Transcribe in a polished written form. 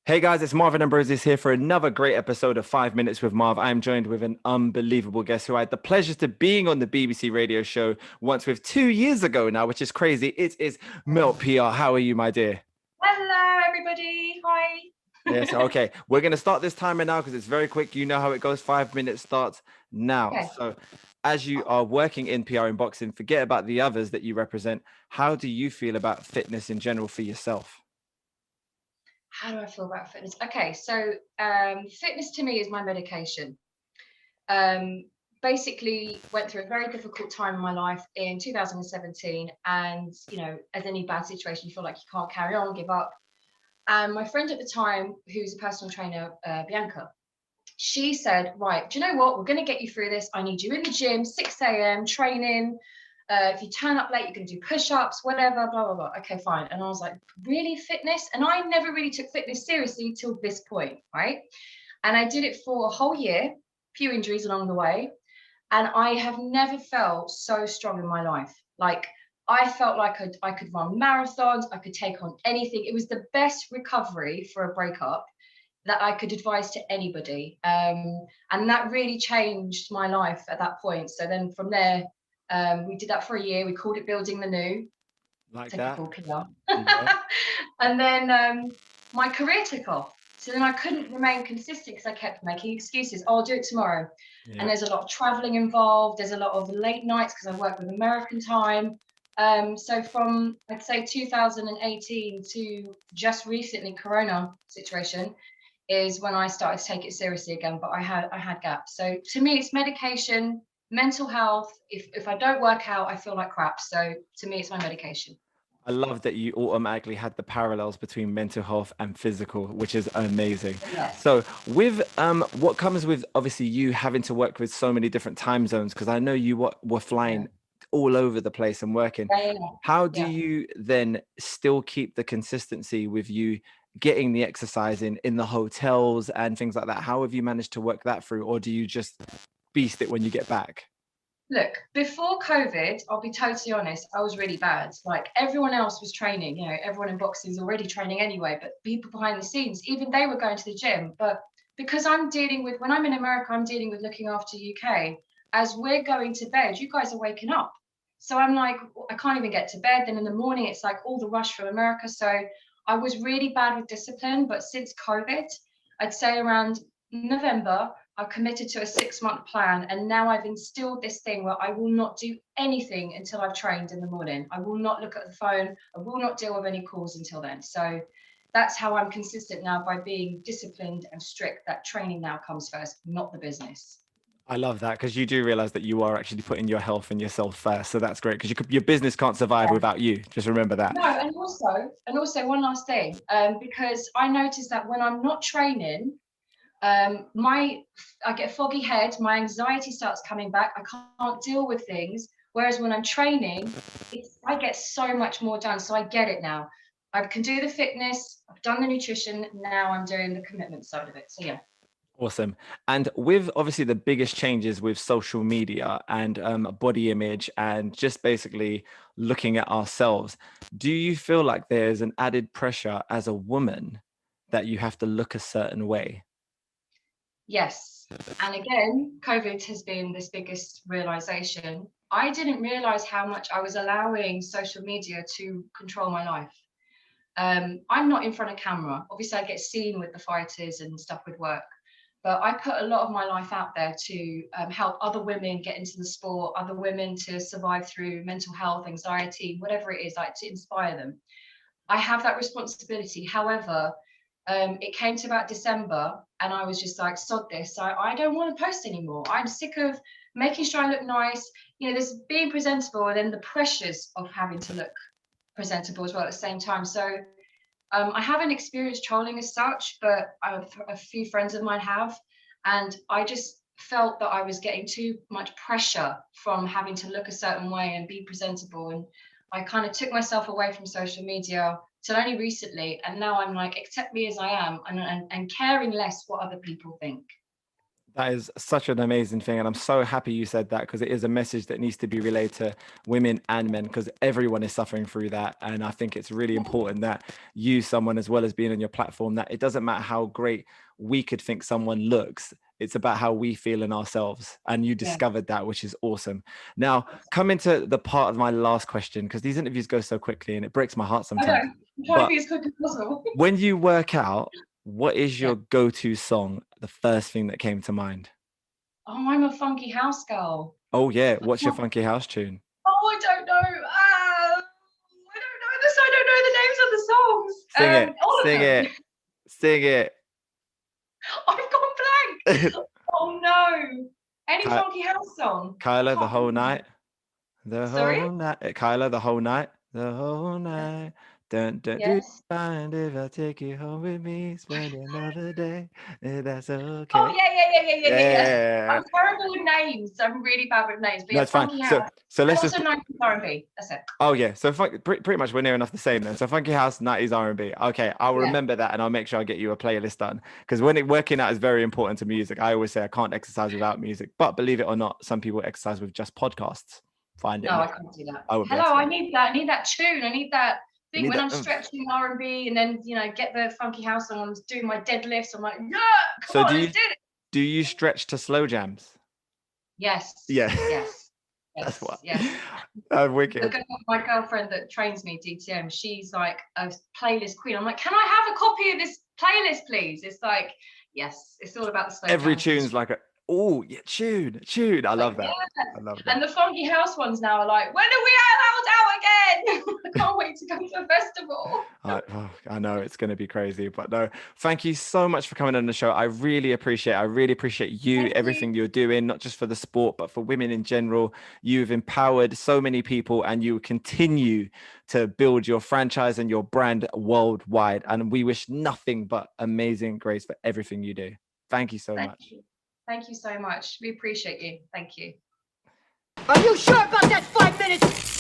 Hey guys, it's Marvin Ambrosius here for another great episode of 5 Minutes with Marv. I'm joined with an unbelievable guest who I had the pleasure to being on the BBC radio show once with 2 years ago now, which is crazy. It is Melt PR. How are you, my dear? Hello, everybody. Yes, Hi. okay. We're going to start this timer now because it's very quick. You know how it goes. 5 minutes starts now. Okay. So, as you are working in PR and boxing, forget about the others that you represent. How do you feel about fitness in general for yourself? How do I feel about fitness? Okay, so fitness to me is my medication. Um, Basically, went through a very difficult time in my life in 2017, and as any bad situation, you feel like you can't carry on, give up. And my friend at the time, who's a personal trainer, Bianca, she said, right, do you know what? We're going to get you through this. I need you in the gym, 6 a.m. training. If you turn up late, you can do push-ups, whatever, blah, blah, blah. Okay, fine. And I was like, really, fitness? And I never really took fitness seriously till this point, right? And I did it for a whole year, few injuries along the way. And I have never felt so strong in my life. Like, I felt like I could run marathons, I could take on anything. It was the best recovery for a breakup that I could advise to anybody. And that really changed my life at that point. So then from there, we did that for a year. We called it Building the New, Like that? typical PR. Yeah. And then my career took off. So then I couldn't remain consistent because I kept making excuses. Oh, I'll do it tomorrow. And Yeah. there's a lot of traveling involved. There's a lot of late nights because I work with American time. So from, I'd say, 2018 to just recently, Corona situation, is when I started to take it seriously again. But I had gaps. So to me, it's medication, mental health. If I don't work out, I feel like crap. So to me, it's my medication. I love that you automatically had the parallels between mental health and physical, which is amazing. Yeah. So, with what comes with obviously you having to work with so many different time zones, because I know you were Yeah. flying all over the place and working. Yeah. Yeah. How do Yeah. you then still keep the consistency with you getting the exercise in the hotels and things like that? How have you managed to work that through, or do you just beast it when you get back? Look, before COVID, I'll be totally honest, I was really bad. Like everyone else was training, everyone in boxing is already training anyway, but people behind the scenes, even they were going to the gym. But because when I'm in America, I'm dealing with looking after UK. As we're going to bed, you guys are waking up. So I'm like, I can't even get to bed. Then in the morning, it's like all the rush from America. So I was really bad with discipline. But since COVID, I'd say around November, I committed to a 6-month plan, and now I've instilled this thing where I will not do anything until I've trained in the morning. I will not look at the phone. I will not deal with any calls until then. So that's how I'm consistent now, by being disciplined and strict. That training now comes first, not the business. I love that because you do realize that you are actually putting your health and yourself first. So that's great because your business can't survive Yeah. without you. Just remember that. No, and also one last thing, because I noticed that when I'm not training, my I get a foggy head, my anxiety starts coming back, I can't deal with things. Whereas when I'm training, I get so much more done. So I get it now. I can do the fitness, I've done the nutrition, now I'm doing the commitment side of it. So yeah. Awesome. And with obviously the biggest changes with social media and body image and just basically looking at ourselves, do you feel like there's an added pressure as a woman that you have to look a certain way? Yes. And again, COVID has been this biggest realization. I didn't realize how much I was allowing social media to control my life. I'm not in front of camera. Obviously, I get seen with the fighters and stuff with work, but I put a lot of my life out there to help other women get into the sport, other women to survive through mental health, anxiety, whatever it is, like to inspire them. I have that responsibility. However, it came to about December, and I was just like, sod this. I don't want to post anymore. I'm sick of making sure I look nice. There's being presentable, and then the pressures of having to look presentable as well at the same time. So I haven't experienced trolling as such, but a few friends of mine have. And I just felt that I was getting too much pressure from having to look a certain way and be presentable. And I kind of took myself away from social media till only recently. And now I'm like, accept me as I am, and caring less what other people think. That is such an amazing thing. And I'm so happy you said that, because it is a message that needs to be relayed to women and men, because everyone is suffering through that. And I think it's really important that you, someone, as well as being on your platform, that it doesn't matter how great we could think someone looks. It's about how we feel in ourselves. And you Yeah. discovered that, which is awesome. Now, come into the part of my last question, because these interviews go so quickly and it breaks my heart I know. sometimes. I'm trying to But be as quick as possible. when you work out, what is Yeah. your go-to song? The first thing that came to mind? Oh, I'm a funky house girl. Oh yeah, what's your funky house tune? Oh, I don't know. I don't know this. I don't know the names of the songs. Sing it, All of sing them. it, sing it. I've gone blank. Oh no. Any Ky- funky house song? I Kyla, the can't whole think of night, it. the Sorry? whole night. Kyla, the whole night, the whole Yeah. night. Dun, do you Yes. mind if I take you home with me? Spend another day. That's Oh okay. yeah. Yeah. I'm terrible with names. I'm really bad with names. But No, yeah, it's fine. funky So, house. so And let's just. also 90s R&B. That's it. Oh yeah, so pretty much we're near enough the same then. So funky house, 90s R&B. Okay, I'll Yeah. remember that, and I'll make sure I get you a playlist done, because when working out is very important to music. I always say I can't exercise without music, but believe it or not, some people exercise with just podcasts. Find it No, I amazing. can't do that. I would be able Hello, to do I it. need that. I need that tune. I need that You thing need when that I'm oomph. stretching R&B and then get the funky house on. I'm doing my deadlifts. I'm like, yeah, So come on, let's do it. do you stretch to slow jams? Yes, Yeah, yes, that's yes, what. yes. Wicked. My girlfriend that trains me DTM, she's like a playlist queen. I'm like, can I have a copy of this playlist, please? It's like, yes, it's all about the slow Every jams. tune's like a yeah, tune. I love Like, that. yeah. I love And that. the funky house ones now are like, when are we allowed out again? I can't wait to go to a festival. I know it's going to be crazy, but no, thank you so much for coming on the show. I really appreciate it. I really appreciate you, Thank everything you. you're doing, not just for the sport, but for women in general. You've empowered so many people, and you continue to build your franchise and your brand worldwide. And we wish nothing but amazing grace for everything you do. Thank you so Thank much. you. Thank you so much. We appreciate you. Thank you. Are you sure about that 5 minutes?